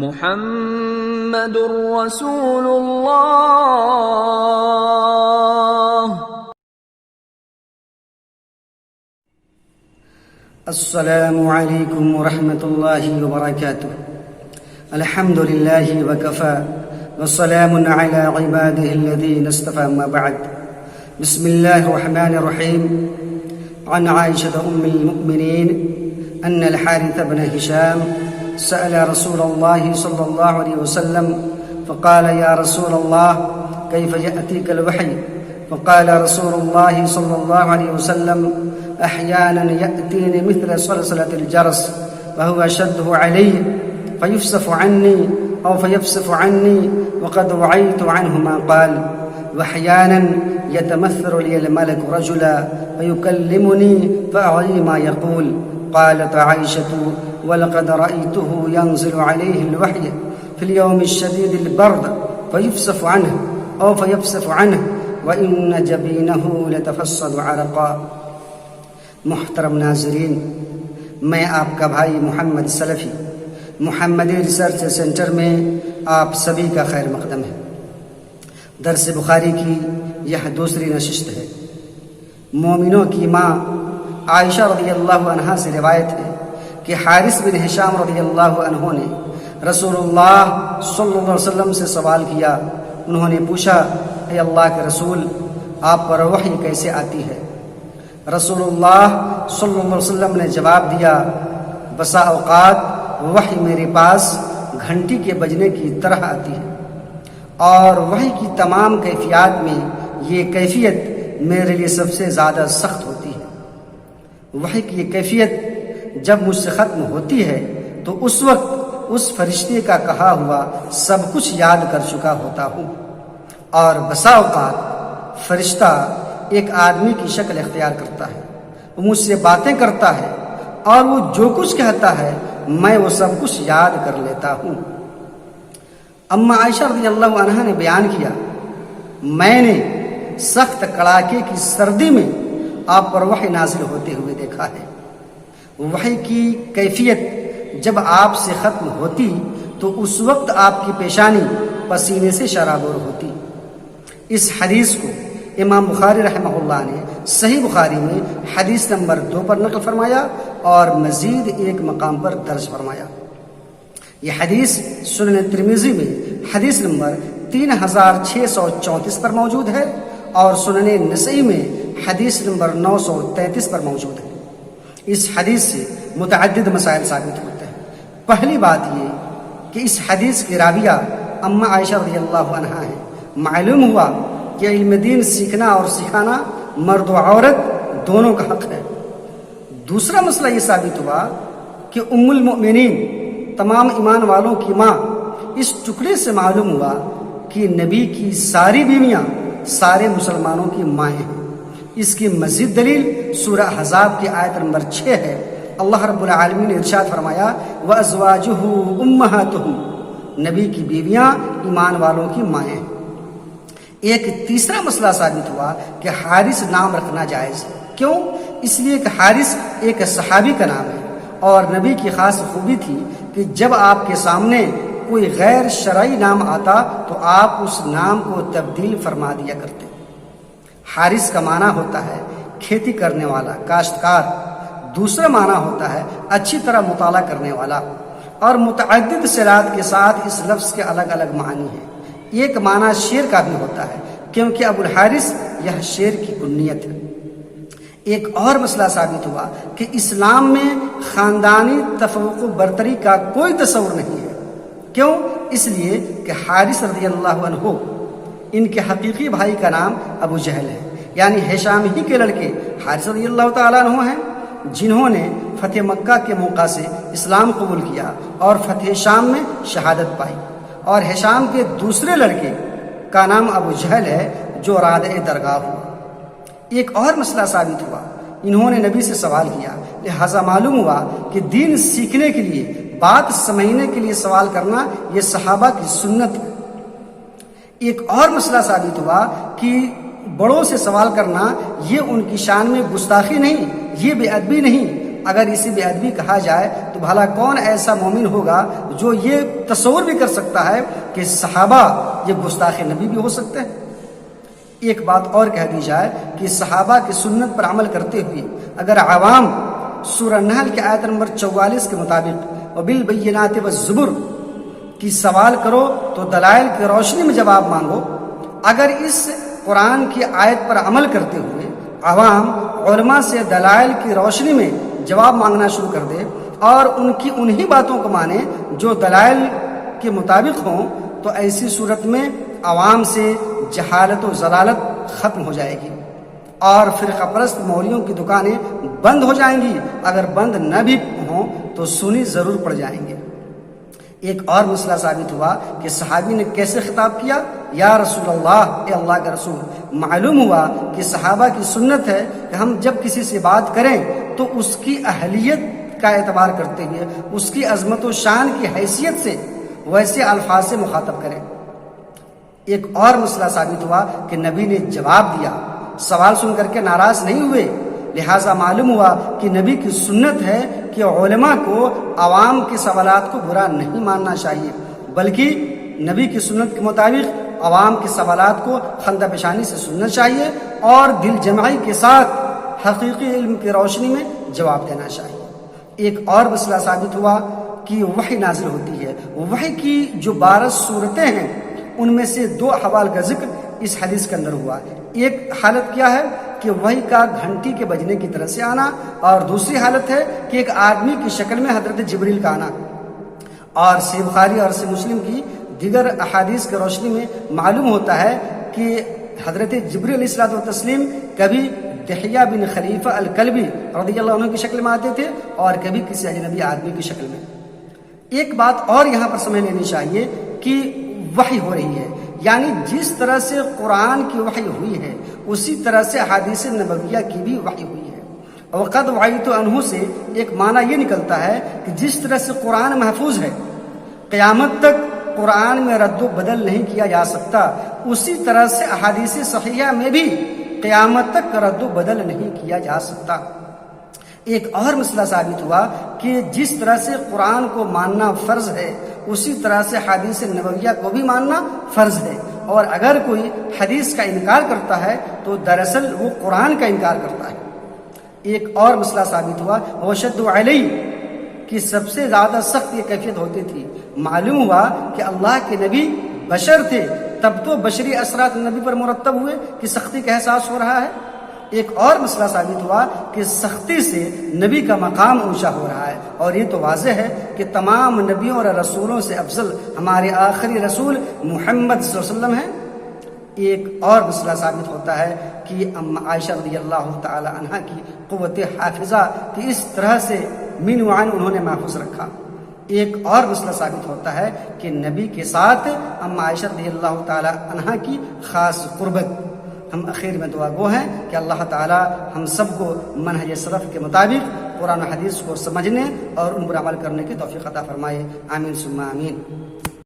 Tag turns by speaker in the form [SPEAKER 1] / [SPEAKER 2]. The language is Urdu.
[SPEAKER 1] محمد رسول اللہ۔
[SPEAKER 2] السلام علیکم ورحمۃ اللہ وبرکاتہ۔ الحمد للہ وکفى والسلام علی عباده الذین اصطفى، اما بعد۔ بسم اللہ الرحمن الرحیم۔ عن عائشة ام المؤمنین ان الحارث بن هشام سأل رسول الله صلى الله عليه وسلم فقال يا رسول الله كيف يأتيك الوحي؟ فقال رسول الله صلى الله عليه وسلم أحيانا يأتيني مثل صلصلة الجرس وهو أشده علي فيفسف عني أو فيفسف عني وقد وعيت عنه ما قال، وأحيانا يتمثل لي الملك رجلا فيكلمني فأعي ما يقول۔ قالت عائشة ولقد رأيته ينزل عليه الوحي في اليوم الشديد البرد فيفسف عنه أو فيفسف عنه وإن جبينه لتفصد عرقا۔ محترم ناظرین، میں آپ کا بھائی محمد سلفی محمدی ریسرچ سینٹر میں آپ سبھی کا خیر مقدم ہے۔ درس بخاری کی یہ دوسری نشست ہے۔ مومنوں کی ماں عائشہ رضی اللہ عنہا سے روایت ہے کہ حارث بن ہشام رضی اللہ عنہ نے رسول اللہ صلی اللہ علیہ وسلم سے سوال کیا۔ انہوں نے پوچھا، اے اللہ کے رسول، آپ پر وحی کیسے آتی ہے؟ رسول اللہ صلی اللہ علیہ وسلم نے جواب دیا، بسا اوقات وحی میرے پاس گھنٹی کے بجنے کی طرح آتی ہے، اور وحی کی تمام کیفیات میں یہ کیفیت میرے لیے سب سے زیادہ سخت ہوتی ہے۔ وحی کی یہ کیفیت جب مجھ سے ختم ہوتی ہے تو اس وقت اس فرشتے کا کہا ہوا سب کچھ یاد کر چکا ہوتا ہوں، اور بسا اوقات فرشتہ ایک آدمی کی شکل اختیار کرتا ہے، وہ مجھ سے باتیں کرتا ہے، اور وہ جو کچھ کہتا ہے میں وہ سب کچھ یاد کر لیتا ہوں۔ اما عائشہ رضی اللہ عنہا نے بیان کیا، میں نے سخت کڑاکے کی سردی میں آپ پر وحی نازل ہوتے ہوئے دیکھا ہے۔ وحی کی کیفیت جب آپ سے ختم ہوتی تو اس وقت آپ کی پیشانی پسینے سے شرابور ہوتی۔ اس حدیث کو امام بخاری رحمہ اللہ نے صحیح بخاری میں حدیث نمبر 2 پر نقل فرمایا اور مزید ایک مقام پر درج فرمایا۔ یہ حدیث سنن ترمذی میں حدیث نمبر 3634 پر موجود ہے اور سنن نسائی میں حدیث نمبر 933 پر موجود ہے۔ اس حدیث سے متعدد مسائل ثابت ہوتے ہیں۔ پہلی بات یہ کہ اس حدیث کی راویہ اما عائشہ رضی اللہ عنہا ہے۔ معلوم ہوا کہ علم دین سیکھنا اور سکھانا مرد و عورت دونوں کا حق ہے۔ دوسرا مسئلہ یہ ثابت ہوا کہ ام المؤمنین تمام ایمان والوں کی ماں، اس ٹکڑے سے معلوم ہوا کہ نبی کی ساری بیویاں سارے مسلمانوں کی مائیں ہیں۔ اس کی مزید دلیل سورہ احزاب کی آیت نمبر 6 ہے۔ اللہ رب العالمین نے ارشاد فرمایا، وَأَزْوَاجُهُ أُمَّهَاتُهُمْ، نبی کی بیویاں ایمان والوں کی مائیں ہیں۔ ایک تیسرا مسئلہ ثابت ہوا کہ حارث نام رکھنا جائز ہے۔ کیوں؟ اس لیے کہ حارث ایک صحابی کا نام ہے، اور نبی کی خاص خوبی تھی کہ جب آپ کے سامنے کوئی غیر شرعی نام آتا تو آپ اس نام کو تبدیل فرما دیا کرتے۔ حارث کا معنی ہوتا ہے کھیتی کرنے والا، کاشتکار۔ دوسرا معنی ہوتا ہے اچھی طرح مطالعہ کرنے والا، اور متعدد صیغات کے ساتھ اس لفظ کے الگ الگ معنی ہیں۔ ایک معنی شیر کا بھی ہوتا ہے، کیونکہ ابو الحارث یہ شیر کی کنیت ہے۔ ایک اور مسئلہ ثابت ہوا کہ اسلام میں خاندانی تفوق و برتری کا کوئی تصور نہیں ہے۔ کیوں؟ اس لیے کہ حارث رضی اللہ عنہ، ان کے حقیقی بھائی کا نام ابو جہل ہے، یعنی ہشام ہی کے لڑکے حارث رضی اللہ تعالیٰ عنہ ہیں، جنہوں نے فتح مکہ کے موقع سے اسلام قبول کیا اور فتح شام میں شہادت پائی، اور ہشام کے دوسرے لڑکے کا نام ابو جہل ہے جو رادع درگاہ ہوا۔ ایک اور مسئلہ ثابت ہوا، انہوں نے نبی سے سوال کیا، لہذا معلوم ہوا کہ دین سیکھنے کے لیے، بات سمجھنے کے لیے سوال کرنا یہ صحابہ کی سنت ہے۔ ایک اور مسئلہ ثابت ہوا کہ بڑوں سے سوال کرنا یہ ان کی شان میں گستاخی نہیں، یہ بے ادبی نہیں۔ اگر اسے بے ادبی کہا جائے تو تو بھلا کون ایسا مومن ہوگا جو یہ تصور بھی کر سکتا ہے کہ صحابہ یہ گستاخ نبی بھی ہو سکتے ہیں؟ ایک بات اور کہہ دی جائے کہ صحابہ کی سنت پر عمل کرتے ہوئے اگر عوام سورہ نحل کی آیت نمبر 44 کے مطابق وبالبینات والزبر کی سوال کرو تو دلائل کی روشنی میں جواب مانگو، اگر اس قرآن کی آیت پر عمل کرتے ہوئے عوام علماء سے دلائل کی روشنی میں جواب مانگنا شروع کر دے اور ان کی انہی باتوں کو مانے جو دلائل کے مطابق ہوں، تو ایسی صورت میں عوام سے جہالت و ضلالت ختم ہو جائے گی اور فرقہ پرست مولیوں کی دکانیں بند ہو جائیں گی، اگر بند نہ بھی ہوں تو سنی ضرور پڑ جائیں گے۔ ایک اور مسئلہ ثابت ہوا کہ صحابی نے کیسے خطاب کیا، یا رسول اللہ، اے اللہ کا رسول۔ معلوم ہوا کہ صحابہ کی سنت ہے کہ ہم جب کسی سے بات کریں تو اس کی اہلیت کا اعتبار کرتے ہوئے اس کی عظمت و شان کی حیثیت سے ویسے الفاظ سے مخاطب کریں۔ ایک اور مسئلہ ثابت ہوا کہ نبی نے جواب دیا، سوال سن کر کے ناراض نہیں ہوئے، لہٰذا معلوم ہوا کہ نبی کی سنت ہے کہ علماء کو عوام کے سوالات کو برا نہیں ماننا چاہیے، بلکہ نبی کی سنت کے مطابق عوام کے سوالات کو خندہ پیشانی سے سننا چاہیے اور دل جمعی کے ساتھ حقیقی علم کی روشنی میں جواب دینا چاہیے۔ ایک اور مسئلہ ثابت ہوا کہ وحی نازل ہوتی ہے، وحی کی جو 12 صورتیں ہیں ان میں سے 2 احوال کا ذکر اس حدیث کے اندر ہوا ہے۔ ایک حالت کیا ہے کہ وحی کا گھنٹی کے بجنے کی طرح سے آنا، اور دوسری حالت ہے کہ ایک آدمی کی شکل میں حضرت جبریل کا آنا۔ اور صحیح بخاری اور صحیح مسلم کی دیگر احادیث کی روشنی میں معلوم ہوتا ہے کہ حضرت جبریل علیہ الصلوۃ والتسلیم کبھی دحیہ بن خلیفہ الکلبی رضی اللہ عنہ کی شکل میں آتے تھے اور کبھی کسی اجنبی آدمی کی شکل میں۔ ایک بات اور یہاں پر سمجھ لینی چاہیے کہ وحی ہو رہی ہے، یعنی جس طرح سے قرآن کی وحی ہوئی ہے اسی طرح سے احادیث نبویہ کی بھی وحی ہوئی ہے۔ وقد وعیت عنہ سے ایک معنی یہ نکلتا ہے کہ جس طرح سے قرآن محفوظ ہے، قیامت تک قرآن میں رد و بدل نہیں کیا جا سکتا، اسی طرح سے احادیث صحیحہ میں بھی قیامت تک رد و بدل نہیں کیا جا سکتا۔ ایک اور مسئلہ ثابت ہوا کہ جس طرح سے قرآن کو ماننا فرض ہے اسی طرح سے حدیث نبویہ کو بھی ماننا فرض ہے، اور اگر کوئی حدیث کا انکار کرتا ہے تو دراصل وہ قرآن کا انکار کرتا ہے۔ ایک اور مسئلہ ثابت ہوا وشد علیہ کی سب سے زیادہ سخت یہ کیفیت ہوتی تھی۔ معلوم ہوا کہ اللہ کے نبی بشر تھے، تب تو بشری اثرات نبی پر مرتب ہوئے کہ سختی کا احساس ہو رہا ہے۔ ایک اور مسئلہ ثابت ہوا کہ سختی سے نبی کا مقام اونچا ہو رہا ہے، اور یہ تو واضح ہے کہ تمام نبیوں اور رسولوں سے افضل ہمارے آخری رسول محمد صلی اللہ علیہ وسلم ہیں۔ ایک اور مسئلہ ثابت ہوتا ہے کہ عائشہ رضی اللہ تعالی عنہا کی قوت حافظہ کہ اس طرح سے من وعن انہوں نے محفوظ رکھا۔ ایک اور مسئلہ ثابت ہوتا ہے کہ نبی کے ساتھ عائشہ رضی اللہ تعالی عنہا کی خاص قربت۔ ہم اخیر میں دعا گو ہیں کہ اللہ تعالی ہم سب کو منہج سلف کے مطابق قرآن و حدیث کو سمجھنے اور ان پر عمل کرنے کی توفیق عطا فرمائے، آمین ثم آمین۔